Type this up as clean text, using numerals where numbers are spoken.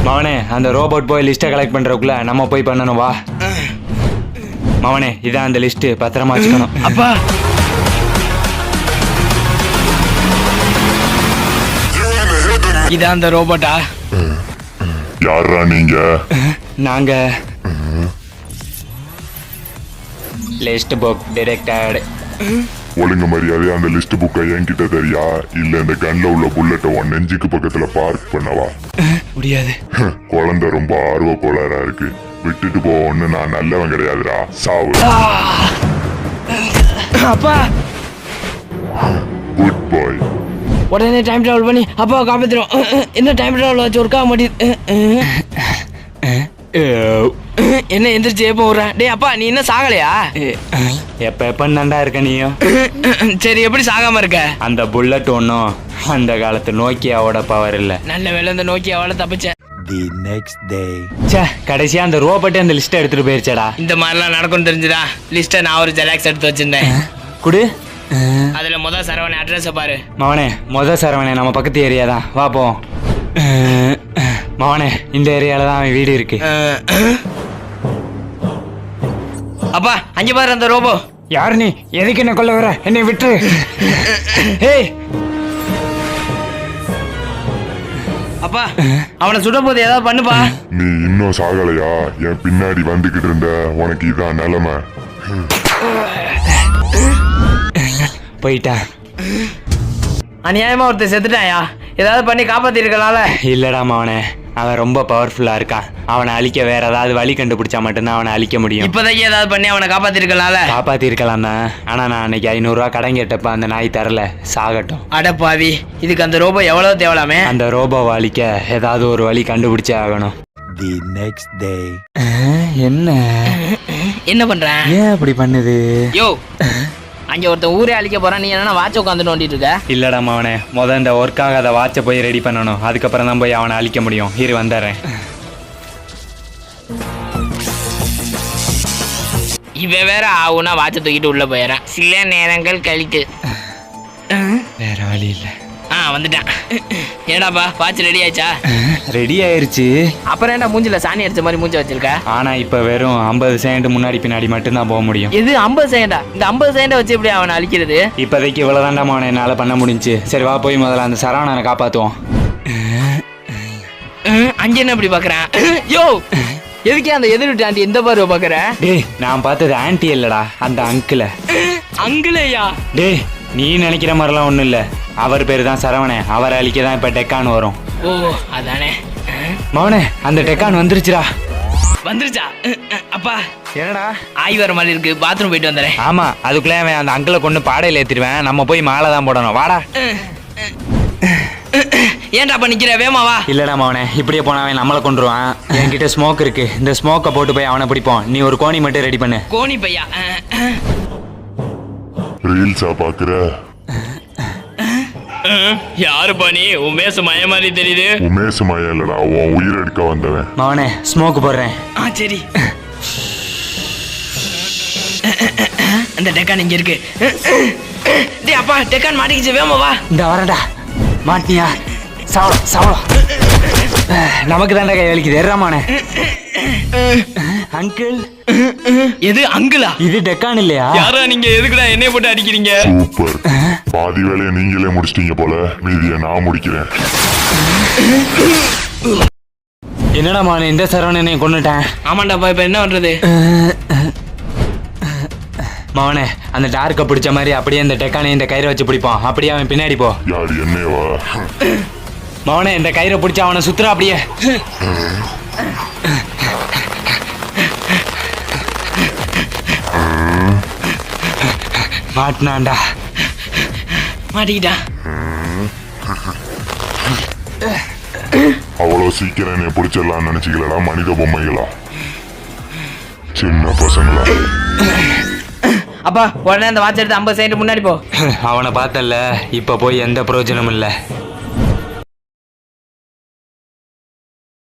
மவனே அந்த ரோபோட் போய் லிஸ்ட்டை கலெக்ட் பண்றதுக்குள்ள நம்ம போய் பண்ணணும் வா. மவனே இதான் அந்த லிஸ்ட், பத்திரமா வச்சுக்கணும். அப்பா இதான் அந்த ரோபோட்டா? யாரா நீங்க? நாங்க லிஸ்ட் புக் டிரெக்டட். ஒழுங்கு மரியாதை அந்த லிஸ்ட் புக்கை என்கிட்ட தெரியா இல்ல இந்த கன்ல உள்ள புல்லட்டை உன் நெஞ்சுக்கு பக்கத்துல பார்க் பண்ணவா? முடியாது. குழந்தை ரொம்ப ஆர்வ கோளாறா இருக்கு, விட்டுட்டு போன்னு நான் நல்லவன் கிடையாதுடா, சாவு. அப்பா குட் பாய். உடனே டைம் டிராவல் பண்ணி அப்பாவை காப்பாத்திரும். என்ன டைம் டிராவல் வச்சு ஒர்க் ஆக மாட்டேது. என்ன எந்திரிச்சு எப்போ விடுறேன்? டேய் அப்பா நீ என்ன சாகலையா? எப்ப நண்டா இருக்க நீயும்? சரி எப்படி சாகாம இருக்க? அந்த புல்லட் ஒன்றும் அந்த காலத்து நோக்கியாவோட பவர் இல்ல. நல்ல வேலை இந்த நோக்கியாவால தப்பிச்சேன். The next day. கடைசியா அந்த ரோபோட்டே அந்த லிஸ்ட் எடுத்துட்டு போயிருச்சடா. இந்த மாதிரிலாம் நடக்கும் தெரிஞ்சுதா லிஸ்ட்டை நான் ஒரு ஜெராக்ஸ் எடுத்து வச்சிருந்தேன். குடு. அதுல சரவண அட்ரஸ் பாரு. மவனே சரவணே நம்ம பக்கத்து ஏரியா தான், வா போ. மவனே இந்த ஏரியால தான் அவன் வீடு இருக்கு. அப்பா அங்க பாரு அந்த ரோபோ. யாரு நீ? எதுக்கு என்ன கொல்ல வர? என்னை விட்டு. ஏய் அப்பா அவனை சுட போது ஏதாவது பண்ணுப்பா. நீ இன்னும் சாகலையா? என் பின்னாடி வந்துகிட்டு இருந்த உனக்கு இதான் நிலைமை. போயிட்டான். அநியாயமா ஒருத்தர் செத்துட்டாயா? ஏதாவது பண்ணி காப்பாத்திருக்கலாம்ல. இல்லடா மவனே, அவன் ரொம்ப பவர்ஃபுல்லா இருக்கான். அவனை அழிக்க வேற ஏதாவது வழி கண்டுபிடிச்சா மட்டும்தான் அவனை அழிக்க முடியும். இப்போதைக்கு ஏதாவது பண்ணி அவனை காப்பாத்திருக்கலாம்ல. காப்பாத்திருக்கலாம் தான், ஆனா நான் அன்னைக்கு 500 ரூபா கடன் கேட்டப்ப அந்த நாய் தரல, சாகட்டும். அட பாவி, இதுக்கு அந்த ரோபோ எவ்வளவு தேவலாமே. அந்த ரோபோவை அழிக்க ஏதாவது ஒரு வழி கண்டுபிடிச்சே ஆகணும். The next day. என்ன பண்றேன்? ஏன் அப்படி பண்ணுது? யோ அங்க ஒருத்தன் ஊரே அழிக்க போறான், நீ என்ன வாட்ச உட்காந்து நோண்டிட்டு இருக்க? இல்லடா மவனே, இந்த ஒர்க்காக அதை வாட்சை போய் ரெடி பண்ணணும், அதுக்கப்புறம் தான் போய் அவனை அழிக்க முடியும். இரு வந்துடுறேன். இவன் வேற ஆகுனா வாட்சை தூக்கிட்டு உள்ள போயிடறான். சில நேரங்கள் கழித்து வேற வழி இல்லை. வந்துட்டான். ஏடாப்பா வாட்ச் ரெடி ஆயிடுச்சா? ரெடி ஆயிருச்சு. அப்புறம் ஏன்டா மூஞ்சில சாணி அடிச்ச மாதிரி மூஞ்சி வச்சிருக்க? ஆனா இப்ப வெறும் 50 செகண்ட் முன்னாடி பின்னாடி மட்டும்தான் போக முடியும். இது 50 செகண்டா? இந்த 50 செகண்டை வச்சு எப்படி அவனை அழிக்கிறது? இப்போதைக்கு இவ்வளவுதான்டா அவனை என்னால பண்ண முடிஞ்சு. சரி வா போய் முதல்ல அந்த சரவணனை காப்பாத்துவோம். அங்க என்ன இப்படி பாக்குறேன்? யோ எதுக்கே அந்த எதிர்விட்டு ஆண்டி எந்த பார்வை பாக்குற? டேய் நான் பார்த்தது ஆன்டி இல்லடா, அந்த அங்கிள. அங்கிளையா? டேய் நீ நினைக்கிற மாதிரிலாம் ஒண்ணும் இல்ல, அவர் பேரு தான் சரவணே. அவரை அழிக்க தான் இப்ப டெக்கான் வரும். ஓ அதானே. மவனே அந்த டெக்கான் வந்துருச்சுடா. வந்துருச்சா? அப்பா என்னடா ஆய் வர மாதிரி இருக்கு, பாத்ரூம் போயிட்டு வந்துடுறேன். ஆமா அதுக்குள்ளே அவன் அந்த அங்கிளை கொண்டு பாடையில ஏத்திடுவேன். நம்ம போய் மாலை தான் போடணும், வாடா. ஏன்டா பண்ணிக்கிற? வேமாவா? இல்லடா மவனே, இப்படியே போனவன் நம்மளை கொண்டுருவான். என்கிட்ட ஸ்மோக் இருக்கு, இந்த ஸ்மோக்கை போட்டு போய் அவனை பிடிப்போம். நீ ஒரு கோணி மட்டும் ரெடி பண்ணு. கோணி பையா? ரீல்ஸா பாக்குற? யாரு பண்ணி? உமேஷ் மய மாதிரி தெரியுது. உமேஷ் மய இல்லடா, உன் உயிர் எடுக்க வந்தவன். மவனே ஸ்மோக் போடுறேன். சரி. அந்த டெக்கான் இங்க இருக்கு. டேய் அப்பா டெக்கான் மாட்டிக்கிச்சு, வேமா வா. இந்த வரடா. மாட்டியா? சாவலாம் சாவலாம். நமக்கு தாண்டா கை வலிக்குது. ஏறாமானே அங்கிள். எது அங்கிளா? இது டெக்கான் இல்லையா? யாரா நீங்க? எதுக்குடா என்னைய போட்டு அடிக்கிறீங்க? சூப்பர், பாதி வேலையை நீங்களே முடிச்சிட்டீங்க போல, மீதியை நான் முடிக்கிறேன். என்னடா மானே, இந்த சரவணனை கொன்னுட்டேன். ஆமாண்டாப்பா, இப்ப என்ன பண்றது? மவனே அந்த டார்க்க பிடிச்ச மாதிரி அப்படியே இந்த டெக்கானை இந்த கயிறை வச்சு பிடிப்போம். அப்படியே அவன் பின்னாடி போ. யார் என்னவா? மவனே இந்த கயிறை பிடிச்ச அவனை சுத்துற அப்படியே. மாட்டினான்டா. மாட்டிக்கிட்டா. அவ்வளவு சீக்கிரம் என்னை பிடிச்சிடலாம் நினைச்சுக்கலடா மனித பொம்மைகளா, சின்ன பசங்களா. அப்பா உடனே அந்த வாட்ச் எடுத்து 50 செகண்ட் முன்னாடி போ. அவனை பார்த்தல, இப்ப போய் எந்த பிரயோஜனமும் இல்ல.